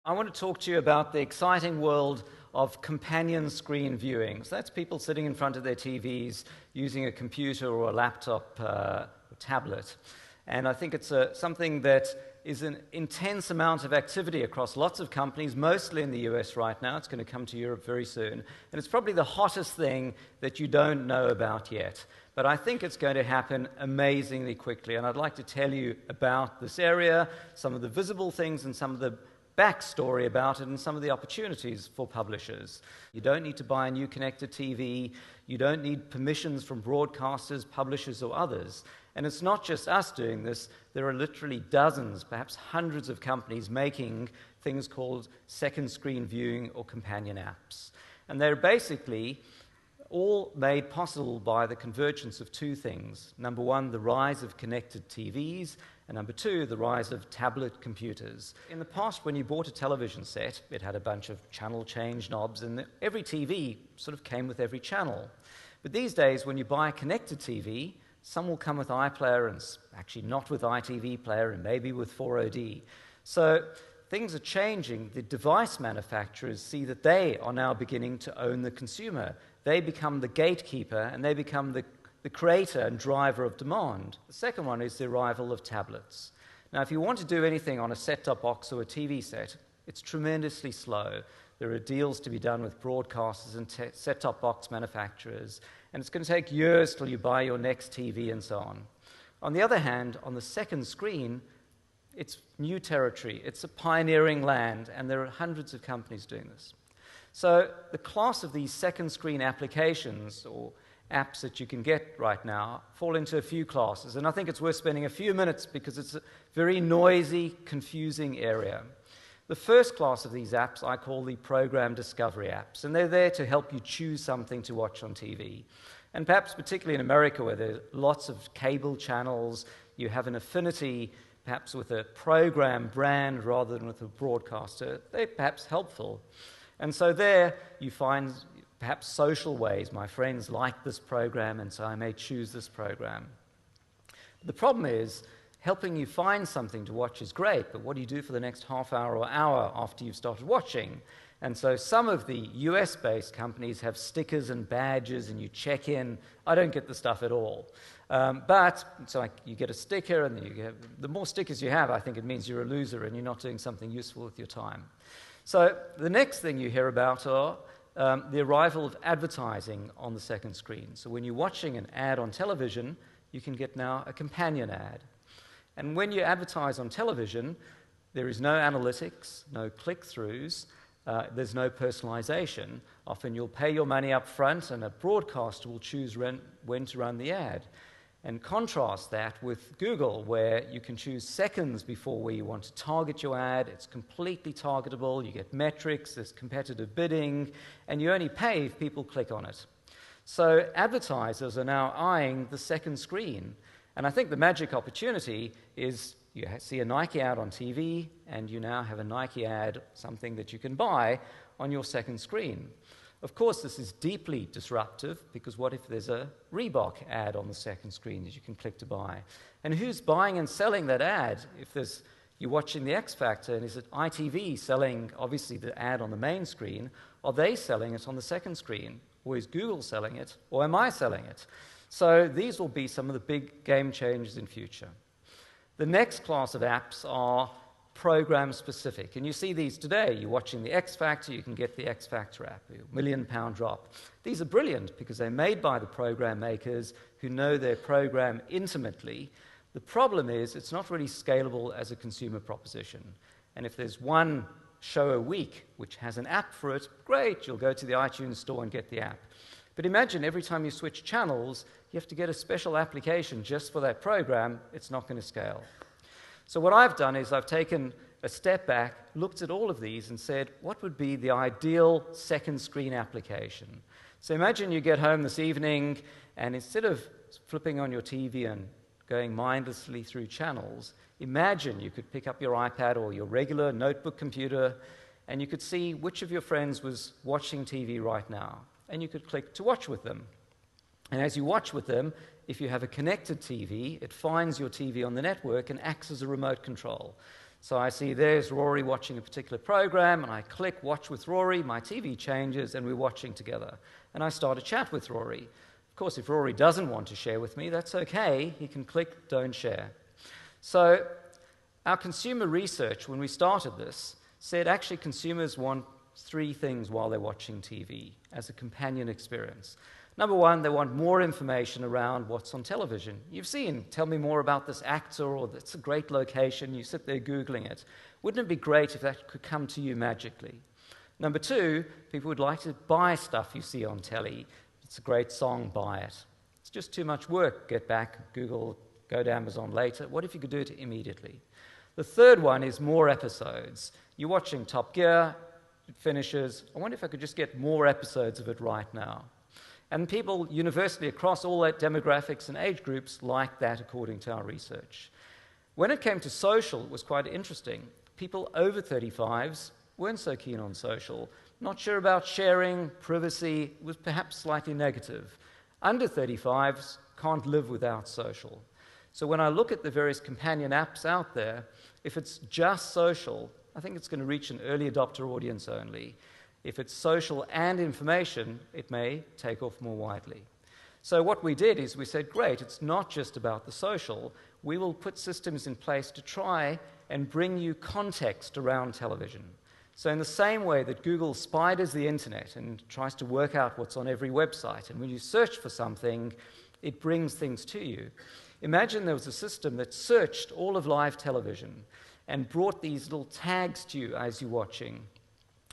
I want to talk to you about the exciting world of companion screen viewing. So that's people sitting in front of their TVs using a computer or a laptop or tablet. And I think it's something that is an intense amount of activity across lots of companies, mostly in the US right now. It's going to come to Europe very soon. And it's probably the hottest thing that you don't know about yet. But I think it's going to happen amazingly quickly. And I'd like to tell you about this area, some of the visible things and some of the backstory about it and some of the opportunities for publishers. You don't need to buy a new connected TV. You don't need permissions from broadcasters, publishers, or others. And it's not just us doing this. There are literally dozens, perhaps hundreds of companies making things called second screen viewing or companion apps. And they're basically all made possible by the convergence of two things. Number one, the rise of connected TVs, and number two, the rise of tablet computers. In the past, when you bought a television set, it had a bunch of channel change knobs, and every TV sort of came with every channel. But these days, when you buy a connected TV, some will come with iPlayer and actually not with iTV Player and maybe with 4OD. So things are changing. The device manufacturers see that they are now beginning to own the consumer. They become the gatekeeper and they become the creator and driver of demand. The second one is the arrival of tablets. Now, if you want to do anything on a set-top box or a TV set, it's tremendously slow. There are deals to be done with broadcasters and set-top box manufacturers, and it's going to take years till you buy your next TV and so on. On the other hand, on the second screen, it's new territory. It's a pioneering land, and there are hundreds of companies doing this. So the class of these second screen applications or apps that you can get right now fall into a few classes, and I think it's worth spending a few minutes because it's a very noisy, confusing area. The first class of these apps I call the program discovery apps, and they're there to help you choose something to watch on TV. And perhaps particularly in America where there are lots of cable channels, you have an affinity perhaps with a program brand rather than with a broadcaster, they're perhaps helpful. And so there you find perhaps social ways. My friends like this program, and so I may choose this program. The problem is, helping you find something to watch is great, but what do you do for the next half hour or hour after you've started watching? And so some of the US-based companies have stickers and badges, and you check in. I don't get the stuff at all. But it's like you get a sticker, and the more stickers you have, I think it means you're a loser and you're not doing something useful with your time. So the next thing you hear about are the arrival of advertising on the second screen. So when you're watching an ad on television, you can get now a companion ad. And when you advertise on television, there is no analytics, no click-throughs, there's no personalization. Often you'll pay your money up front, and a broadcaster will choose when to run the ad. And contrast that with Google, where you can choose seconds before where you want to target your ad. It's completely targetable. You get metrics, there's competitive bidding, and you only pay if people click on it. So advertisers are now eyeing the second screen. And I think the magic opportunity is you see a Nike ad on TV, and you now have a Nike ad, something that you can buy on your second screen. Of course, this is deeply disruptive, because what if there's a Reebok ad on the second screen that you can click to buy? And who's buying and selling that ad? If you're watching the X Factor, and is it ITV selling, obviously, the ad on the main screen? Are they selling it on the second screen? Or is Google selling it? Or am I selling it? So these will be some of the big game changers in future. The next class of apps are program-specific. And you see these today. You're watching the X Factor, you can get the X Factor app, a £1 million drop. These are brilliant because they're made by the program makers who know their program intimately. The problem is it's not really scalable as a consumer proposition. And if there's one show a week which has an app for it, great, you'll go to the iTunes store and get the app. But imagine every time you switch channels, you have to get a special application just for that program. It's not going to scale. So what I've done is I've taken a step back, looked at all of these, and said, what would be the ideal second screen application? So imagine you get home this evening, and instead of flipping on your TV and going mindlessly through channels, imagine you could pick up your iPad or your regular notebook computer, and you could see which of your friends was watching TV right now, and you could click to watch with them. And as you watch with them, if you have a connected TV, it finds your TV on the network and acts as a remote control. So I see there's Rory watching a particular program, and I click Watch with Rory, my TV changes, and we're watching together. And I start a chat with Rory. Of course, if Rory doesn't want to share with me, that's okay. He can click Don't Share. So our consumer research, when we started this, said actually consumers want 3 things while they're watching TV as a companion experience. Number 1, they want more information around what's on television. You've seen, tell me more about this actor, or it's a great location, you sit there Googling it. Wouldn't it be great if that could come to you magically? Number 2, people would like to buy stuff you see on telly. It's a great song, buy it. It's just too much work. Get back, Google, go to Amazon later. What if you could do it immediately? The third one is more episodes. You're watching Top Gear, it finishes. I wonder if I could just get more episodes of it right now. And people universally across all that demographics and age groups like that, according to our research. When it came to social, it was quite interesting. People over 35s weren't so keen on social, not sure about sharing, privacy, was perhaps slightly negative. Under 35s can't live without social. So when I look at the various companion apps out there, if it's just social, I think it's going to reach an early adopter audience only. If it's social and information, it may take off more widely. So what we did is we said, great, it's not just about the social. We will put systems in place to try and bring you context around television. So in the same way that Google spiders the internet and tries to work out what's on every website, and when you search for something, it brings things to you. Imagine there was a system that searched all of live television and brought these little tags to you as you're watching.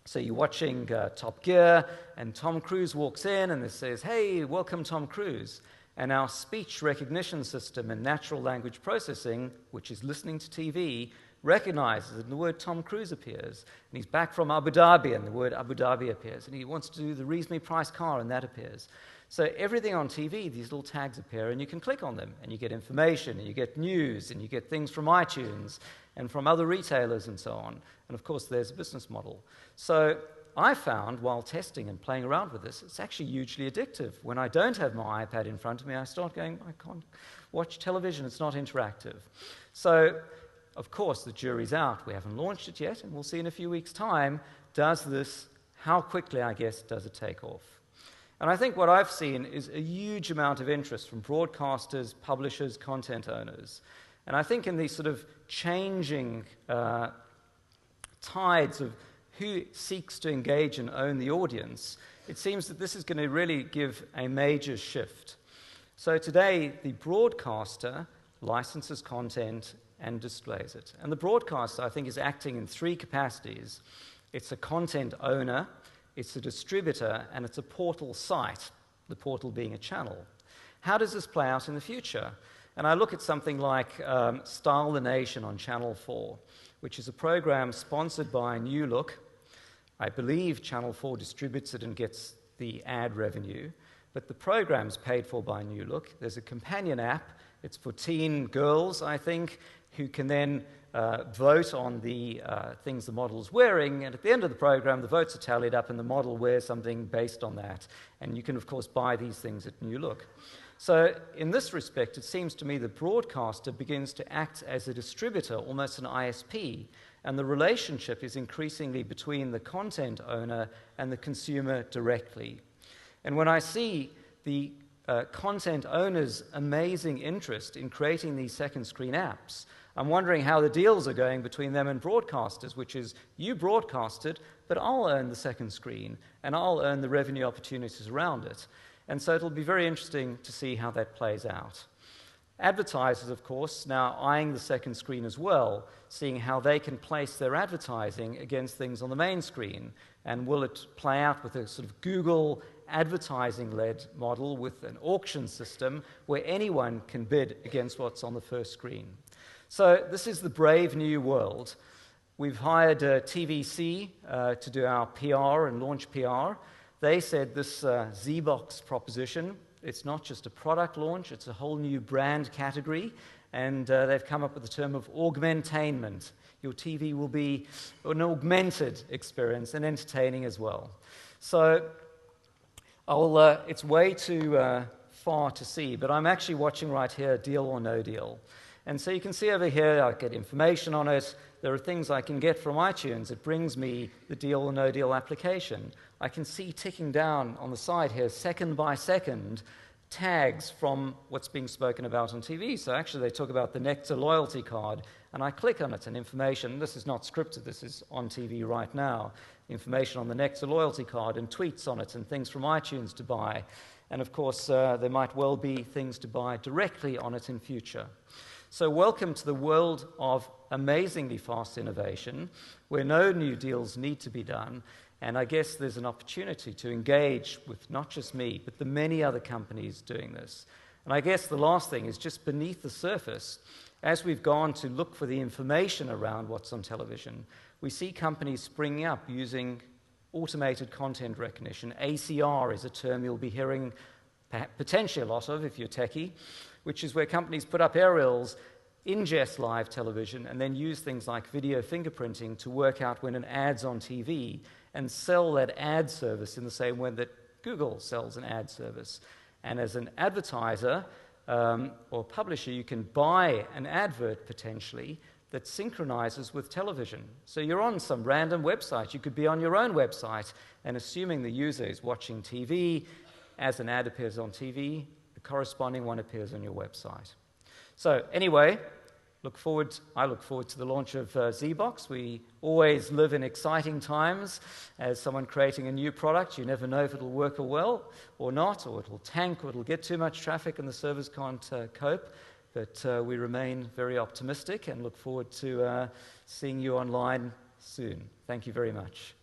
So you're watching Top Gear, and Tom Cruise walks in, and it says, hey, welcome Tom Cruise. And our speech recognition system and natural language processing, which is listening to TV, recognizes that the word Tom Cruise appears. And he's back from Abu Dhabi, and the word Abu Dhabi appears. And he wants to do the reasonably priced car, and that appears. So everything on TV, these little tags appear, and you can click on them, and you get information, and you get news, and you get things from iTunes, and from other retailers and so on. And of course, there's a business model. So I found, while testing and playing around with this, it's actually hugely addictive. When I don't have my iPad in front of me, I start going, I can't watch television, it's not interactive. So, of course, the jury's out. We haven't launched it yet, and we'll see in a few weeks' time, how quickly, I guess, does it take off? And I think what I've seen is a huge amount of interest from broadcasters, publishers, content owners. And I think in these sort of changing tides of who seeks to engage and own the audience, it seems that this is going to really give a major shift. So today, the broadcaster licenses content and displays it. And the broadcaster, I think, is acting in 3 capacities. It's a content owner, it's a distributor, and it's a portal site, the portal being a channel. How does this play out in the future? And I look at something like Style the Nation on Channel 4, which is a program sponsored by New Look. I believe Channel 4 distributes it and gets the ad revenue, but the program's paid for by New Look. There's a companion app. It's for teen girls, I think, who can then vote on the things the model's wearing, and at the end of the program, the votes are tallied up and the model wears something based on that. And you can, of course, buy these things at New Look. So in this respect, it seems to me the broadcaster begins to act as a distributor, almost an ISP, and the relationship is increasingly between the content owner and the consumer directly. And when I see the content owner's amazing interest in creating these second screen apps, I'm wondering how the deals are going between them and broadcasters, which is, you broadcast it, but I'll earn the second screen, and I'll earn the revenue opportunities around it. And so it'll be very interesting to see how that plays out. Advertisers, of course, now eyeing the second screen as well, seeing how they can place their advertising against things on the main screen. And will it play out with a sort of Google advertising-led model with an auction system where anyone can bid against what's on the first screen? So this is the brave new world. We've hired TVC to do our PR and launch PR. They said this Z-Box proposition, it's not just a product launch, it's a whole new brand category, and they've come up with the term of augmentainment. Your TV will be an augmented experience and entertaining as well. So it's way too far to see, but I'm actually watching right here, Deal or No Deal. And so you can see over here, I get information on it. There are things I can get from iTunes. It brings me the Deal or No Deal application. I can see ticking down on the side here, second by second, tags from what's being spoken about on TV. So actually they talk about the Nectar loyalty card, and I click on it, and information, this is not scripted, this is on TV right now, information on the Nectar loyalty card and tweets on it and things from iTunes to buy. And of course, there might well be things to buy directly on it in future. So welcome to the world of amazingly fast innovation, where no new deals need to be done. And I guess there's an opportunity to engage with not just me, but the many other companies doing this. And I guess the last thing is just beneath the surface. As we've gone to look for the information around what's on television, we see companies springing up using automated content recognition. ACR is a term you'll be hearing potentially a lot of if you're techie, which is where companies put up aerials, ingest live television, and then use things like video fingerprinting to work out when an ad's on TV and sell that ad service in the same way that Google sells an ad service. And as an advertiser or publisher, you can buy an advert potentially that synchronizes with television. So you're on some random website. You could be on your own website, and assuming the user is watching TV, as an ad appears on TV, the corresponding one appears on your website. So anyway, I look forward to the launch of ZBox. We always live in exciting times. As someone creating a new product, you never know if it'll work well or not, or it'll tank, or it'll get too much traffic and the servers can't cope. But we remain very optimistic and look forward to seeing you online soon. Thank you very much.